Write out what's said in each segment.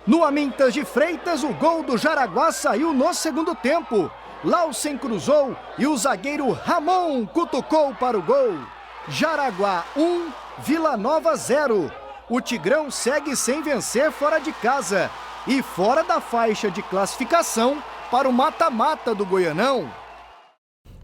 No Amintas de Freitas, o gol do Jaraguá saiu no segundo tempo. Lausen cruzou e o zagueiro Ramon cutucou para o gol. Jaraguá 1, Vila Nova 0. O Tigrão segue sem vencer fora de casa e fora da faixa de classificação para o mata-mata do Goianão.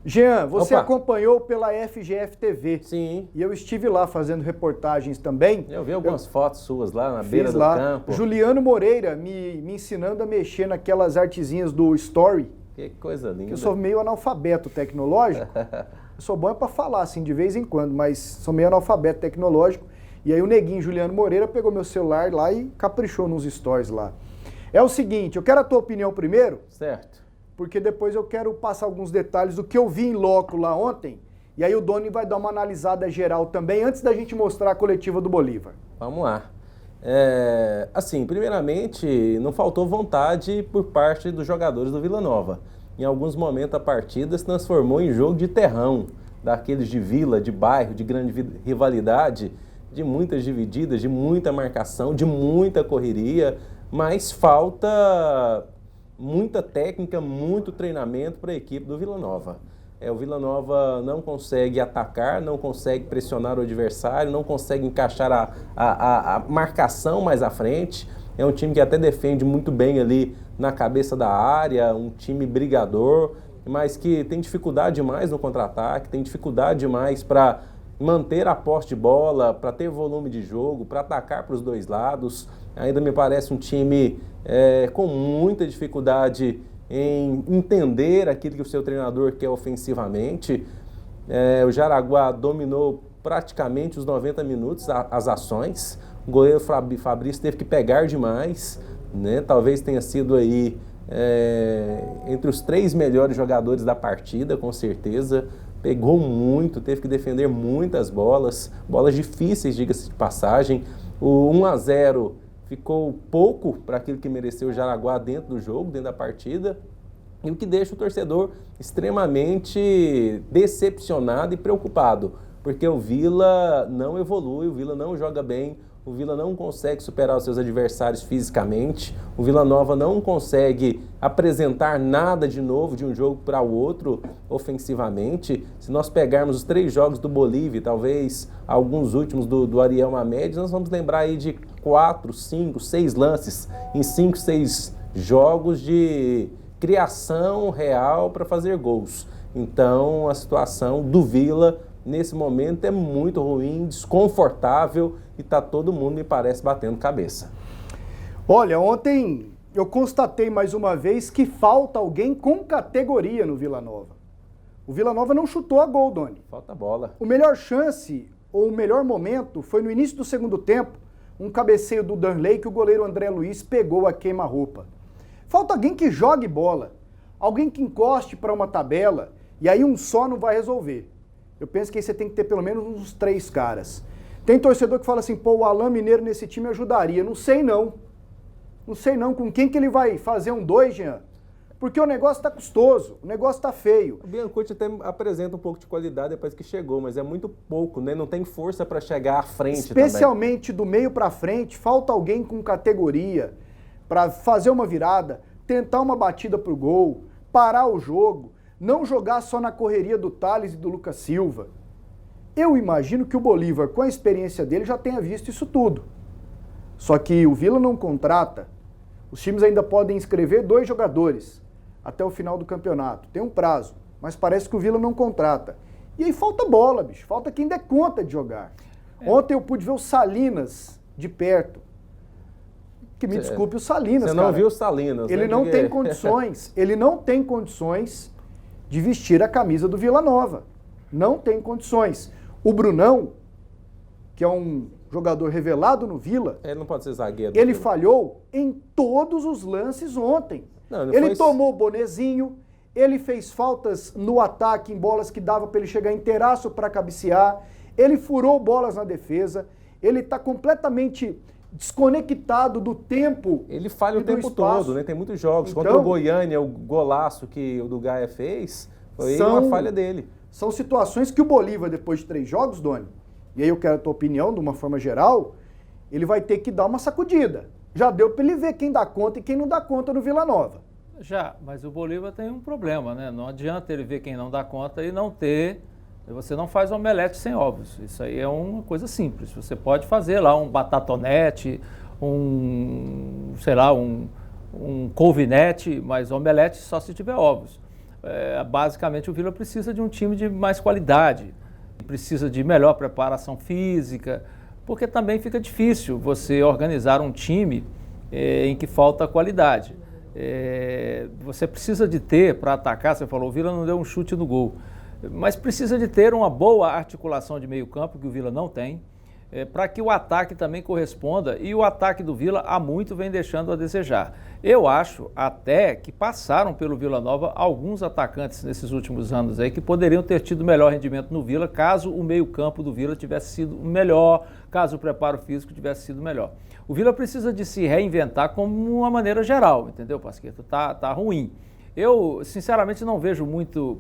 Jean, você acompanhou pela FGF TV. Sim. E eu estive lá fazendo reportagens também. Eu vi algumas fotos suas lá na beira do campo. Juliano Moreira me ensinando a mexer naquelas artezinhas do Story. Que coisa linda. Eu sou meio analfabeto tecnológico. Eu sou bom para falar assim de vez em quando, mas sou meio analfabeto tecnológico. E aí o neguinho Juliano Moreira pegou meu celular lá e caprichou nos stories lá. É o seguinte, eu quero a tua opinião primeiro. Certo. Porque depois eu quero passar alguns detalhes do que eu vi em loco lá ontem. E aí o Doni vai dar uma analisada geral também, antes da gente mostrar a coletiva do Bolívar. Vamos lá. Assim, primeiramente, não faltou vontade por parte dos jogadores do Vila Nova. Em alguns momentos a partida se transformou em jogo de terrão, daqueles de vila, de bairro, de grande rivalidade, de muitas divididas, de muita marcação, de muita correria, mas falta muita técnica, muito treinamento para a equipe do Vila Nova. O Vila Nova não consegue atacar, não consegue pressionar o adversário, não consegue encaixar a marcação mais à frente. É um time que até defende muito bem ali na cabeça da área, um time brigador, mas que tem dificuldade demais no contra-ataque, tem dificuldade demais para manter a posse de bola, para ter volume de jogo, para atacar para os dois lados. Ainda me parece um time com muita dificuldade em entender aquilo que o seu treinador quer ofensivamente. O Jaraguá dominou praticamente os 90 minutos as ações. O goleiro Fabrício teve que pegar demais, né? Talvez tenha sido aí entre os 3 melhores jogadores da partida, com certeza. Pegou muito, teve que defender muitas bolas difíceis, diga-se de passagem. O 1-0 ficou pouco para aquilo que mereceu o Jaraguá dentro do jogo, dentro da partida, e o que deixa o torcedor extremamente decepcionado e preocupado, porque o Vila não evolui, o Vila não joga bem, o Vila não consegue superar os seus adversários fisicamente, o Vila Nova não consegue apresentar nada de novo de um jogo para o outro ofensivamente. Se nós pegarmos os 3 jogos do Bolívia, talvez alguns últimos do Ariel Mamed, nós vamos lembrar aí de 4, 5, 6 lances em 5, 6 jogos de criação real para fazer gols. Então a situação do Vila nesse momento é muito ruim, desconfortável e está todo mundo, me parece, batendo cabeça. Olha, ontem eu constatei mais uma vez que falta alguém com categoria no Vila Nova. O Vila Nova não chutou a gol, Doni. Falta bola. O melhor chance, ou o melhor momento, foi no início do segundo tempo, um cabeceio do Danley que o goleiro André Luiz pegou a queima-roupa. Falta alguém que jogue bola, alguém que encoste para uma tabela, e aí um só não vai resolver. Eu penso que aí você tem que ter pelo menos uns 3 caras. Tem torcedor que fala assim, pô, o Alain Mineiro nesse time ajudaria. Não sei não. Não sei não. Com quem que ele vai fazer um 2, Jean? Porque o negócio tá custoso, o negócio tá feio. O Biancucci até apresenta um pouco de qualidade depois que chegou, mas é muito pouco, né? Não tem força para chegar à frente. Especialmente também. Do meio para frente, falta alguém com categoria para fazer uma virada, tentar uma batida pro gol, parar o jogo. Não jogar só na correria do Thales e do Lucas Silva. Eu imagino que o Bolívar, com a experiência dele, já tenha visto isso tudo. Só que o Vila não contrata. Os times ainda podem inscrever 2 jogadores até o final do campeonato. Tem um prazo, mas parece que o Vila não contrata. E aí falta bola, bicho. Falta quem dê conta de jogar. Ontem eu pude ver o Salinas de perto. Que me desculpe o Salinas, Você não viu o Salinas. Ele não tem condições. Ele não tem condições de vestir a camisa do Vila Nova. Não tem condições. O Brunão, que é um jogador revelado no Vila... Ele não pode ser zagueiro. Ele falhou em todos os lances ontem. Não, ele tomou o bonezinho, ele fez faltas no ataque em bolas que dava para ele chegar inteiraço para cabecear, ele furou bolas na defesa, ele está completamente desconectado do tempo. Ele falha o tempo todo, né? Tem muitos jogos. Então, contra o Goiânia, o golaço que o do Gaia fez, foi uma falha dele. São situações que o Bolívar, depois de 3 jogos, Doni, e aí eu quero a tua opinião de uma forma geral, ele vai ter que dar uma sacudida. Já deu para ele ver quem dá conta e quem não dá conta no Vila Nova. Já, mas o Bolívar tem um problema, né? Não adianta ele ver quem não dá conta e não ter... Você não faz omelete sem ovos. Isso aí é uma coisa simples. Você pode fazer lá um batatonete, um couve-nete, mas omelete só se tiver ovos. Basicamente, o Vila precisa de um time de mais qualidade, precisa de melhor preparação física, porque também fica difícil você organizar um time em que falta qualidade. Você precisa de ter, para atacar, você falou, o Vila não deu um chute no gol, mas precisa de ter uma boa articulação de meio campo, que o Vila não tem, para que o ataque também corresponda, e o ataque do Vila há muito vem deixando a desejar. Eu acho até que passaram pelo Vila Nova alguns atacantes nesses últimos anos aí que poderiam ter tido melhor rendimento no Vila caso o meio campo do Vila tivesse sido melhor, caso o preparo físico tivesse sido melhor. O Vila precisa de se reinventar como uma maneira geral, entendeu, Pasqueta? Tá ruim. Eu, sinceramente, não vejo muito...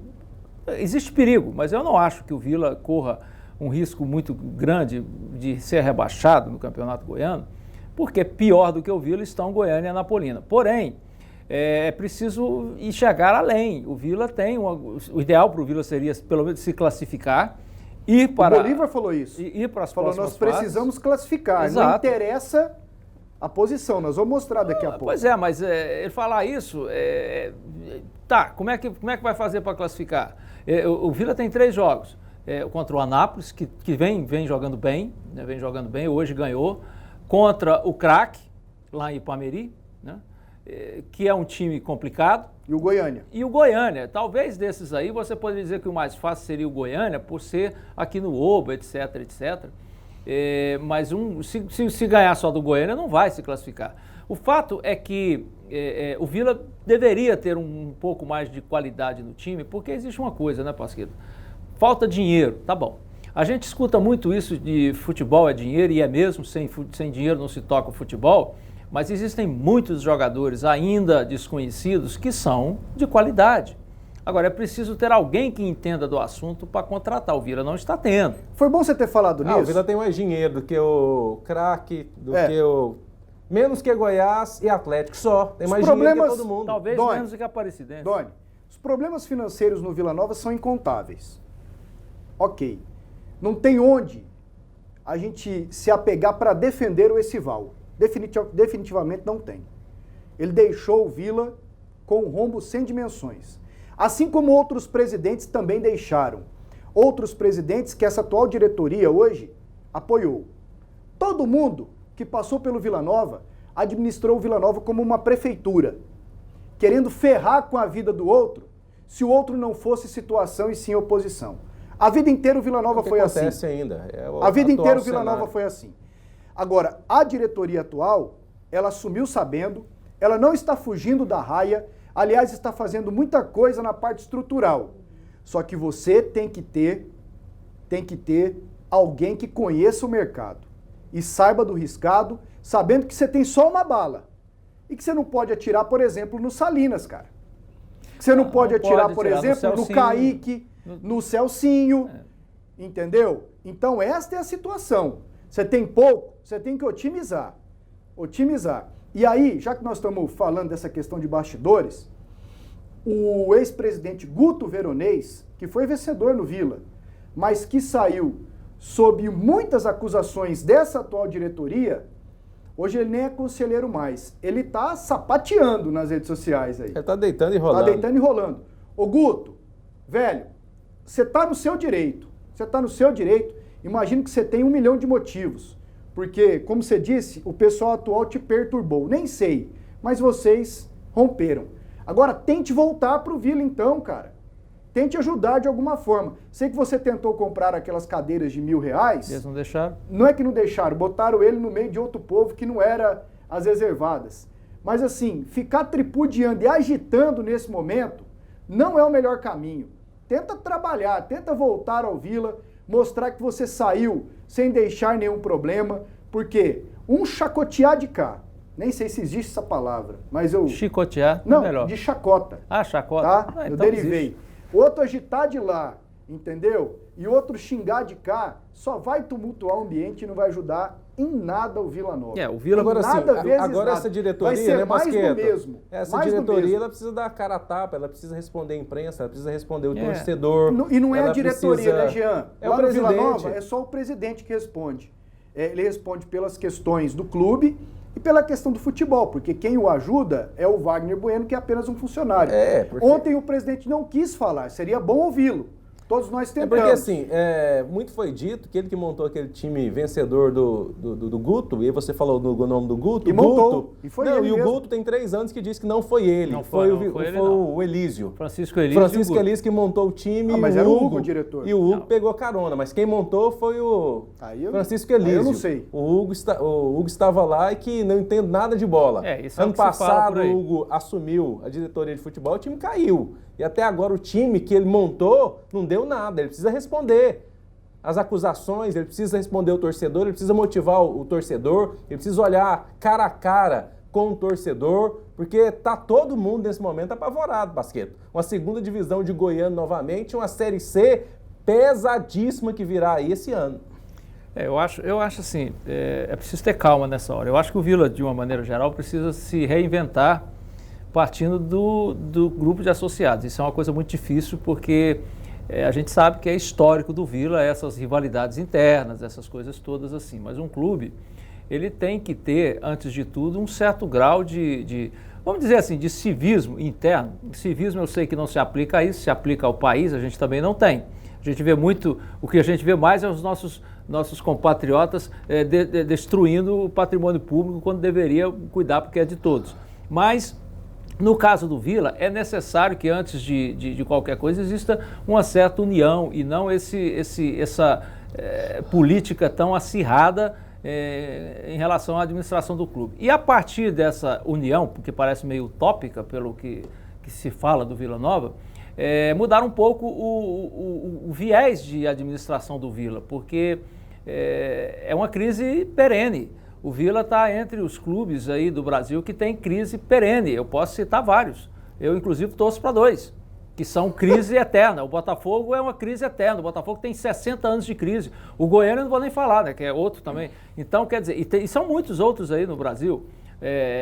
Existe perigo, mas eu não acho que o Vila corra um risco muito grande de ser rebaixado no Campeonato Goiano, porque pior do que o Vila estão Goiânia e Anapolina. Porém, é preciso ir chegar além. O Vila tem... o ideal para o Vila seria, pelo menos, se classificar, ir para... O Bolívar falou isso. Ir para as próximas fases. Nós precisamos fases. Classificar. Exato. Não interessa a posição. Nós vamos mostrar daqui a pouco. Pois é, mas ele falar isso... Tá, como é que vai fazer para classificar? O Vila tem 3 jogos. Contra o Anápolis, que vem jogando bem, né, hoje ganhou, contra o Craque, lá em Ipameri, né, que é um time complicado. E o Goiânia. E o Goiânia. Talvez desses aí você poderia dizer que o mais fácil seria o Goiânia, por ser aqui no Oba, etc, etc. Mas se ganhar só do Goiânia, não vai se classificar. O fato é que o Vila deveria ter um pouco mais de qualidade no time, porque existe uma coisa, né, Pasqueta? Falta dinheiro, tá bom. A gente escuta muito isso de futebol é dinheiro, e é mesmo, sem dinheiro não se toca o futebol, mas existem muitos jogadores ainda desconhecidos que são de qualidade. Agora, é preciso ter alguém que entenda do assunto para contratar. O Vila não está tendo. Foi bom você ter falado nisso. O Vila tem mais dinheiro do que o Craque, que o... Menos que Goiás e Atlético só. Tem mais dinheiro que todo mundo. Talvez Doni, menos que a Aparecidense. Doni, os problemas financeiros no Vila Nova são incontáveis. Ok. Não tem onde a gente se apegar para defender o Essival. Definitivamente não tem. Ele deixou o Vila com um rombo sem dimensões. Assim como outros presidentes também deixaram. Outros presidentes que essa atual diretoria hoje apoiou. Todo mundo que passou pelo Vila Nova administrou o Vila Nova como uma prefeitura, querendo ferrar com a vida do outro, se o outro não fosse situação e sim oposição. A vida inteira o Vila Nova foi assim. Acontece ainda. A vida inteira o Vila Nova foi assim. Agora, a diretoria atual, ela assumiu sabendo, ela não está fugindo da raia, aliás, está fazendo muita coisa na parte estrutural. Só que você tem que ter alguém que conheça o mercado e saiba do riscado, sabendo que você tem só uma bala e que você não pode atirar, por exemplo, no Salinas, cara. Que você não pode atirar, por exemplo, no Kaique, no Celcinho, entendeu? Então, esta é a situação. Você tem pouco, você tem que otimizar. E aí, já que nós estamos falando dessa questão de bastidores, o ex-presidente Guto Veronês, que foi vencedor no Vila, mas que saiu sob muitas acusações dessa atual diretoria, hoje ele nem é conselheiro mais. Ele está sapateando nas redes sociais aí. Ele está deitando e rolando. Ô Guto, velho, você está no seu direito. Imagino que você tem 1 milhão de motivos. Porque, como você disse, o pessoal atual te perturbou. Nem sei, mas vocês romperam. Agora, tente voltar para o Vila então, cara. Tente ajudar de alguma forma. Sei que você tentou comprar aquelas cadeiras de R$1.000. Eles não deixaram? Não é que não deixaram, botaram ele no meio de outro povo que não era as reservadas. Mas assim, ficar tripudiando e agitando nesse momento não é o melhor caminho. Tenta trabalhar, tenta voltar ao Vila, mostrar que você saiu sem deixar nenhum problema, porque um chacotear de cá, nem sei se existe essa palavra, mas eu... Chicotear? Não, melhor. De chacota. Ah, chacota. Tá? Ah, eu então derivei. existe. Outro agitar de lá, entendeu? E outro xingar de cá, só vai tumultuar o ambiente e não vai ajudar em nada o Vila Nova. O Vila agora nada, sim, vezes agora nada. essa diretoria, vai ser né, mais do Pasquetto? mesmo. Essa mais do diretoria, mesmo. ela precisa dar a cara a tapa, ela precisa responder a imprensa, ela precisa responder o torcedor. E não é ela a diretoria, precisa... né, Jean? É Lá o no Vila presidente. Nova é só o presidente que responde. Ele responde pelas questões do clube e pela questão do futebol, porque quem o ajuda é o Wagner Bueno, que é apenas um funcionário. Porque... Ontem o presidente não quis falar, seria bom ouvi-lo. Todos nós tentamos. Porque assim, muito foi dito que ele que montou aquele time vencedor do Guto, e aí você falou o nome do Guto. E montou. E foi ele o mesmo. Guto tem 3 anos que disse que não foi ele. Não foi ele, o Elísio. Francisco Elísio que montou o time. Mas era o Hugo o diretor. E o Hugo pegou carona, mas quem montou foi o Francisco Elísio. Eu não sei. O Hugo estava lá e que não entende nada de bola. Isso é ano o que se fala passado por aí. o Hugo assumiu a diretoria de futebol, o time caiu. E até agora o time que ele montou não deu nada. Ele precisa responder as acusações, ele precisa responder o torcedor, ele precisa motivar o torcedor, ele precisa olhar cara a cara com o torcedor, porque tá todo mundo nesse momento apavorado, Pasquetto. Uma segunda divisão de Goiânia novamente, uma Série C pesadíssima que virá aí esse ano. Eu acho assim, é preciso ter calma nessa hora. Eu acho que o Vila, de uma maneira geral, precisa se reinventar partindo do grupo de associados. Isso é uma coisa muito difícil porque a gente sabe que é histórico do Vila essas rivalidades internas, essas coisas todas assim. Mas um clube, ele tem que ter, antes de tudo, um certo grau vamos dizer assim, de civismo interno. Civismo eu sei que não se aplica a isso, se aplica ao país, a gente também não tem. A gente vê muito, o que a gente vê mais é os nossos compatriotas destruindo o patrimônio público quando deveria cuidar porque é de todos. Mas no caso do Vila, é necessário que antes de qualquer coisa exista uma certa união e não essa política tão acirrada em relação à administração do clube. E a partir dessa união, porque parece meio utópica pelo que se fala do Vila Nova, mudar um pouco o viés de administração do Vila, porque é uma crise perene. O Vila está entre os clubes aí do Brasil que tem crise perene. Eu posso citar vários. Eu, inclusive, torço para 2, que são crise eterna. O Botafogo é uma crise eterna. O Botafogo tem 60 anos de crise. O Goiânia não vou nem falar, né, que é outro também. Então, quer dizer, e são muitos outros aí no Brasil.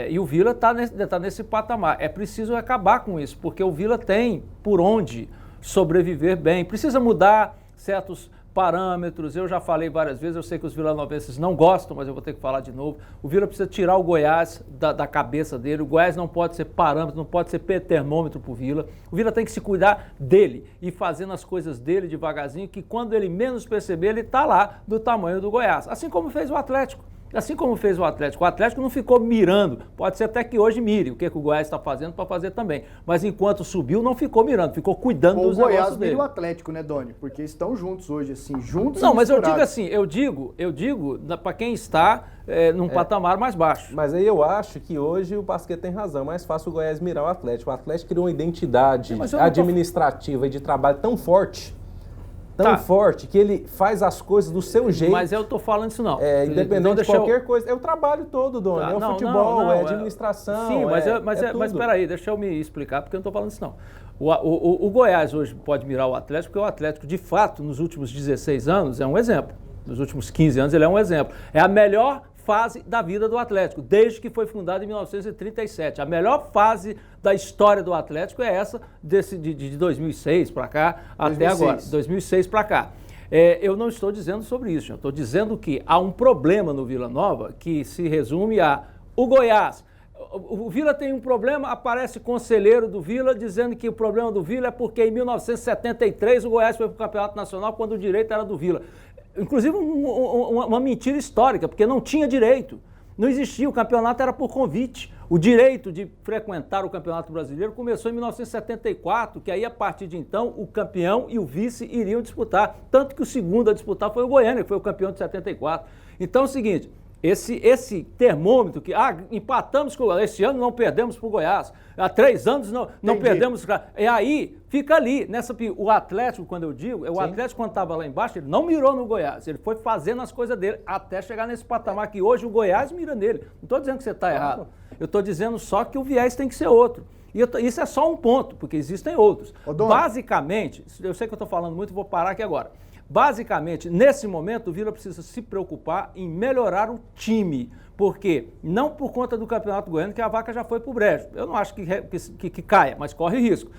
E o Vila está nesse patamar. É preciso acabar com isso, porque o Vila tem por onde sobreviver bem. Precisa mudar certos parâmetros, eu já falei várias vezes, eu sei que os vilanovenses não gostam, mas eu vou ter que falar de novo. O Vila precisa tirar o Goiás da cabeça dele, o Goiás não pode ser parâmetro, não pode ser termômetro para o Vila. O Vila tem que se cuidar dele e fazendo as coisas dele devagarzinho, que quando ele menos perceber, ele está lá do tamanho do Goiás. Assim como fez o Atlético. O Atlético não ficou mirando, pode ser até que hoje mire o que o Goiás está fazendo para fazer também, mas enquanto subiu não ficou mirando, ficou cuidando dos negócios dele. O Goiás mira o Atlético, né, Doni? Porque estão juntos hoje, assim, juntos. Não, mas eu digo assim, eu digo para quem está num patamar mais baixo. Mas aí eu acho que hoje o Pasquetto tem razão, é mais fácil o Goiás mirar o Atlético. O Atlético criou uma identidade administrativa e de trabalho tão forte, forte, que ele faz as coisas do seu jeito. Mas eu tô falando isso não. Independente de qualquer coisa. É o trabalho todo, Doni. É o futebol, é a administração. Sim, mas peraí, deixa eu me explicar, porque eu não tô falando isso não. O Goiás hoje pode mirar o Atlético, porque o Atlético, de fato, nos últimos 16 anos, é um exemplo. Nos últimos 15 anos, ele é um exemplo. É a melhor fase da vida do Atlético, desde que foi fundado em 1937. A melhor fase da história do Atlético é essa de 2006 para cá, até agora, 2006 para cá. Eu não estou dizendo sobre isso, eu estou dizendo que há um problema no Vila Nova que se resume a o Goiás. O Vila tem um problema, aparece conselheiro do Vila dizendo que o problema do Vila é porque em 1973 o Goiás foi para o Campeonato Nacional quando o direito era do Vila. Inclusive uma mentira histórica, porque não tinha direito. Não existia, o campeonato era por convite. O direito de frequentar o Campeonato Brasileiro começou em 1974, que aí a partir de então o campeão e o vice iriam disputar. Tanto que o segundo a disputar foi o Goiânia, que foi o campeão de 74. Então é o seguinte, esse termômetro que, empatamos com o Goiás, esse ano não perdemos para o Goiás, há 3 anos não perdemos, e aí fica ali, o Atlético, quando eu digo, o Atlético quando estava lá embaixo, ele não mirou no Goiás, ele foi fazendo as coisas dele até chegar nesse patamar que hoje o Goiás mira nele. Não estou dizendo que você está errado, eu estou dizendo só que o viés tem que ser outro. Isso é só um ponto, porque existem outros. Ô, Dona. Basicamente, eu sei que eu estou falando muito, vou parar aqui agora. Basicamente, nesse momento, o Vila precisa se preocupar em melhorar o time. Porque, não por conta do Campeonato Goiano, que a vaca já foi pro brejo. Eu não acho que caia, mas corre risco.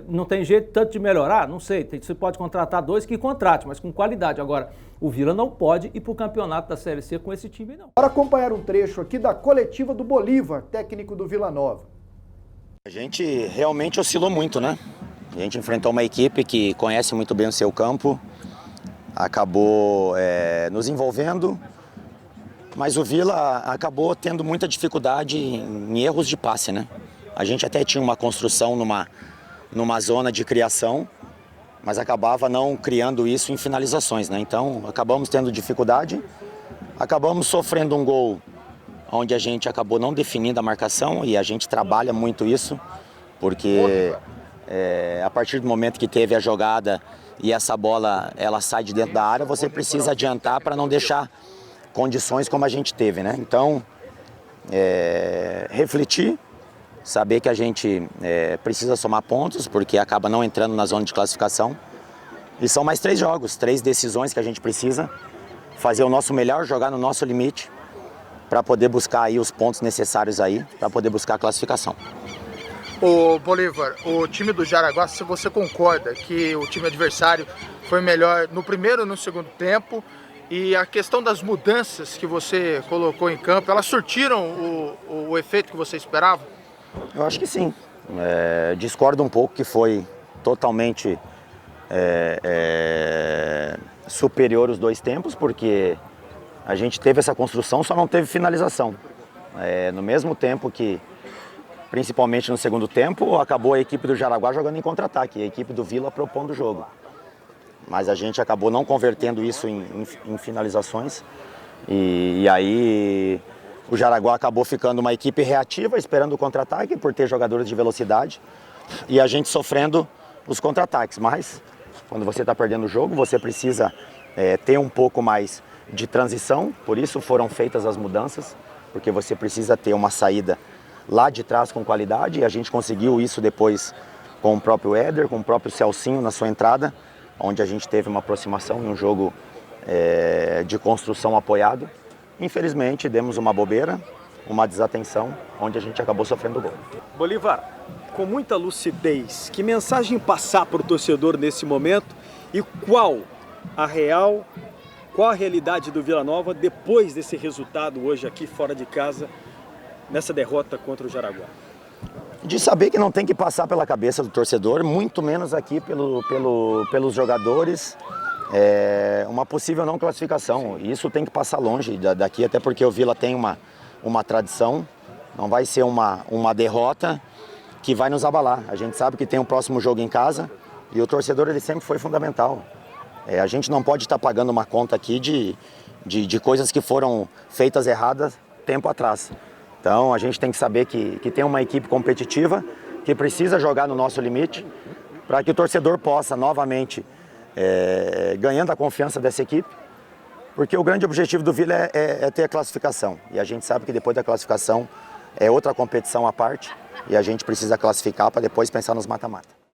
Não tem jeito tanto de melhorar? Não sei. Você pode contratar 2 que contrate, mas com qualidade. Agora, o Vila não pode ir pro campeonato da Série C com esse time, não. Para acompanhar um trecho aqui da coletiva do Bolívar, técnico do Vila Nova. A gente realmente oscilou muito, né? A gente enfrentou uma equipe que conhece muito bem o seu campo, acabou nos envolvendo, mas o Vila acabou tendo muita dificuldade em erros de passe, né? A gente até tinha uma construção numa zona de criação, mas acabava não criando isso em finalizações, né? Então acabamos tendo dificuldade, acabamos sofrendo um gol onde a gente acabou não definindo a marcação, e a gente trabalha muito isso, porque a partir do momento que teve a jogada e essa bola ela sai de dentro da área, você precisa adiantar para não deixar condições como a gente teve, né? Então, refletir, saber que a gente precisa somar pontos, porque acaba não entrando na zona de classificação. E são mais 3 jogos, 3 decisões que a gente precisa fazer o nosso melhor, jogar no nosso limite, para poder buscar aí os pontos necessários aí, para poder buscar a classificação. Ô Bolívar, o time do Jaraguá, se você concorda que o time adversário foi melhor no primeiro e no segundo tempo, e a questão das mudanças que você colocou em campo, elas surtiram o efeito que você esperava? Eu acho que sim. Discordo um pouco que foi totalmente superior os 2 tempos, porque a gente teve essa construção, só não teve finalização. No mesmo tempo que, principalmente no segundo tempo, acabou a equipe do Jaraguá jogando em contra-ataque, a equipe do Vila propondo o jogo. Mas a gente acabou não convertendo isso em finalizações, e aí o Jaraguá acabou ficando uma equipe reativa, esperando o contra-ataque, por ter jogadores de velocidade, e a gente sofrendo os contra-ataques. Mas quando você está perdendo o jogo, você precisa ter um pouco mais de transição, por isso foram feitas as mudanças, porque você precisa ter uma saída lá de trás com qualidade, e a gente conseguiu isso depois com o próprio Éder, com o próprio Celcinho na sua entrada, onde a gente teve uma aproximação em um jogo de construção apoiado. Infelizmente demos uma bobeira, uma desatenção, onde a gente acabou sofrendo o gol. Bolívar, com muita lucidez, que mensagem passar para o torcedor nesse momento, e qual a realidade do Vila Nova depois desse resultado hoje aqui fora de casa, nessa derrota contra o Jaraguá? De saber que não tem que passar pela cabeça do torcedor, muito menos aqui pelos jogadores, uma possível não classificação. Isso tem que passar longe daqui, até porque o Vila tem uma tradição, não vai ser uma derrota que vai nos abalar. A gente sabe que tem um próximo jogo em casa, e o torcedor ele sempre foi fundamental. A gente não pode estar pagando uma conta aqui de coisas que foram feitas erradas tempo atrás. Então a gente tem que saber que tem uma equipe competitiva, que precisa jogar no nosso limite, para que o torcedor possa novamente, ganhando a confiança dessa equipe, porque o grande objetivo do Vila é ter a classificação. E a gente sabe que depois da classificação é outra competição à parte, e a gente precisa classificar para depois pensar nos mata-mata.